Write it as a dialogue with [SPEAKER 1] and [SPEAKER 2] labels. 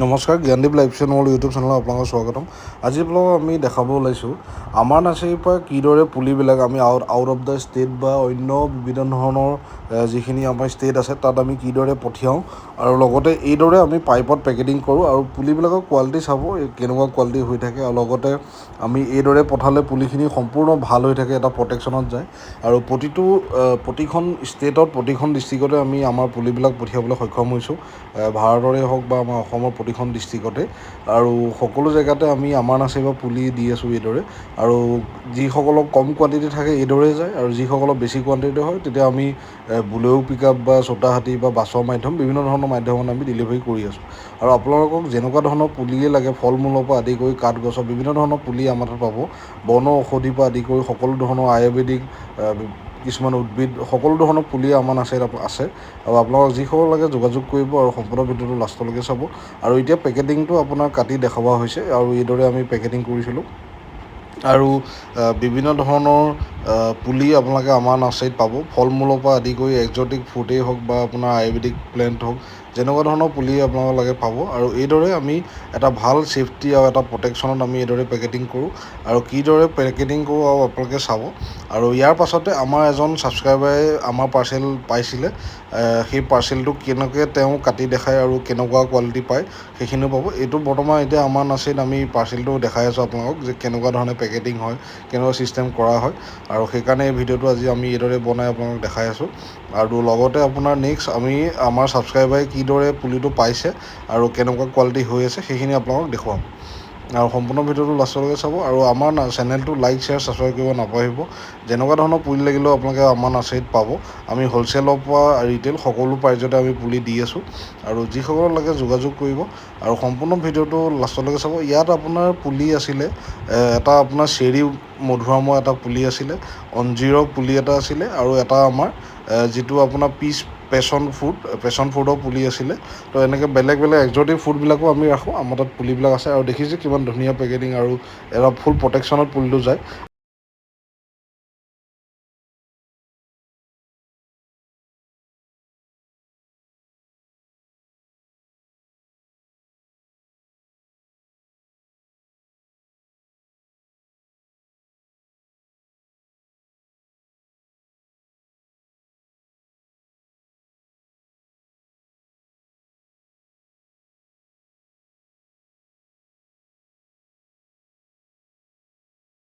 [SPEAKER 1] নমস্কাৰ, Gyandeep live channel YouTube চেনেলত আপোনালোকক স্বাগতম। আজি আপোনালোকক আমি দেখাব ওলাইছোঁ আমাৰ নাৰ্চাৰীৰ পৰা কিদৰে পুলিবিলাক আমি আউট অফ দ্য ষ্টেট বা অন্য বিভিন্ন ধৰণৰ যিখিনি আমাৰ ষ্টেট আছে তাত আমি কিদৰে পঠিয়াওঁ আৰু লগতে এইদৰে আমি পাইপত পেকেটিং কৰোঁ আৰু পুলিবিলাকৰ কোৱালিটি চাব কেনেকুৱা কোৱালিটি হৈ থাকে আৰু লগতে আমি এইদৰে পঠালে পুলিখিনি সম্পূৰ্ণ ভাল হৈ থাকে, এটা প্ৰটেকশ্যনত যায় আৰু প্ৰতিখন ষ্টেটত প্ৰতিখন ডিষ্ট্ৰিক্টতে আমি আমাৰ পুলিবিলাক পঠিয়াবলৈ সক্ষম হৈছোঁ। ভাৰতৰে হওক বা আমাৰ অসমৰ প্ৰতিখন ডিষ্ট্ৰিক্টতে আৰু সকলো জেগাতে আমি আমাৰ নাৰ্চাৰীৰ পৰা পুলি দি আছোঁ এইদৰে। আৰু যিসকলৰ কম কোৱাণ্টিটি থাকে এইদৰে যায় আৰু যিসকলৰ বেছি কোৱাণ্টিটি হয় তেতিয়া আমি বুলেৰো পিক আপ বা চোটাহাতী বা বাছৰ মাধ্যম বিভিন্ন ধৰণৰ মাধ্যমত আমি ডেলিভাৰী কৰি আছোঁ। আৰু আপোনালোকক যেনেকুৱা ধৰণৰ পুলিয়ে লাগে ফল মূলৰ পৰা আদি কৰি কাঠ গছৰ বিভিন্ন ধৰণৰ পুলি আমাৰ তাত পাব। বন ঔষধিৰ পৰা আদি কৰি সকলো ধৰণৰ আয়ুৰ্বেদিক কিছুমান উদ্ভিদ সকলো ধৰণৰ পুলি আমাৰ নাৰ্চাৰীত আছে আৰু আপোনালোকক যিসকল লাগে যোগাযোগ কৰিব আৰু সম্পূৰ্ণ ভিডিঅ'টো লাষ্টলৈকে চাব। আৰু এতিয়া পেকেটিংটো আপোনাৰ কাটি দেখুওৱা হৈছে আৰু এইদৰে আমি পেকেটিং কৰিছিলোঁ আৰু বিভিন্ন ধৰণৰ পুলি আপোনালোকে আমাৰ নাৰ্চাৰীত পাব। ফল মূলৰ পৰা আদি কৰি এক্সটিক ফ্ৰুটেই হওক বা আপোনাৰ আয়ুৰ্বেদিক প্লেণ্ট হওক যেনেকুৱা ধৰণৰ পুলি আপোনালোকে লাগে পাব। আৰু এইদৰে আমি এটা ভাল ছেফটি আৰু এটা প্ৰটেকশ্যনত আমি এইদৰে পেকেটিং কৰোঁ আৰু কিদৰে পেকেটিং কৰোঁ আৰু আপোনালোকে চাব। আৰু ইয়াৰ পাছতে আমাৰ এজন ছাবস্ক্ৰাইবাৰে আমাৰ পাৰ্চেল পাইছিলে, সেই পাৰ্চেলটো কেনেকৈ তেওঁ কাটি দেখায় আৰু কেনেকুৱা কোৱালিটি পায় সেইখিনিও পাব। এইটো বৰ্তমান এতিয়া আমাৰ নাৰ্চাৰীত আমি পাৰ্চেলটো দেখাই আছোঁ আপোনালোকক যে কেনেকুৱা ধৰণে পেকেটিং হয়, কেনেকুৱা ছিষ্টেম কৰা হয় আৰু সেইকাৰণে এই ভিডিঅ'টো আজি আমি এইদৰে বনাই আপোনালোকক দেখাই আছোঁ। আৰু লগতে আপোনাৰ নেক্সট আমি আমাৰ ছাবস্ক্ৰাইবাৰে কিদৰে পুলিটো পাইছে আৰু কেনেকুৱা কোৱালিটি হৈ আছে সেইখিনি আপোনালোকক দেখুৱাম আৰু সম্পূৰ্ণ ভিডিঅ'টো লাষ্টলৈকে চাব। আৰু আমাৰ চেনেলটো লাইক শ্বেয়াৰ ছাবস্ক্ৰাইব কৰিব নাপাহৰিব। যেনেকুৱা ধৰণৰ পুলি লাগিলেও আপোনালোকে আমাৰ নাৰ্চাৰীত পাব। আমি হ'লচেলৰ পৰা ৰিটেইল সকলো প্ৰাইজতে আমি পুলি দি আছোঁ আৰু যিসকল লাগে যোগাযোগ কৰিব আৰু সম্পূৰ্ণ ভিডিঅ'টো লাষ্টলৈকে চাব। ইয়াত আপোনাৰ পুলি আছিলে এটা আপোনাৰ চেৰি মধুৰামৰ এটা পুলি আছিলে, অঞ্জীৰৰ পুলি এটা আছিলে আৰু এটা আমাৰ যিটো আপোনাৰ পেশ্যন ফ্ৰুটৰ পুলি আছিলে। তো এনেকৈ বেলেগ বেলেগ এক্সটিক ফ্ৰুটবিলাকো আমি ৰাখোঁ। আমাৰ তাত পুলিবিলাক আছে আৰু দেখিছে কিমান ধুনীয়া পেকেটিং আৰু এটা ফুল প্ৰটেকশ্যনত পুলিটো যায়।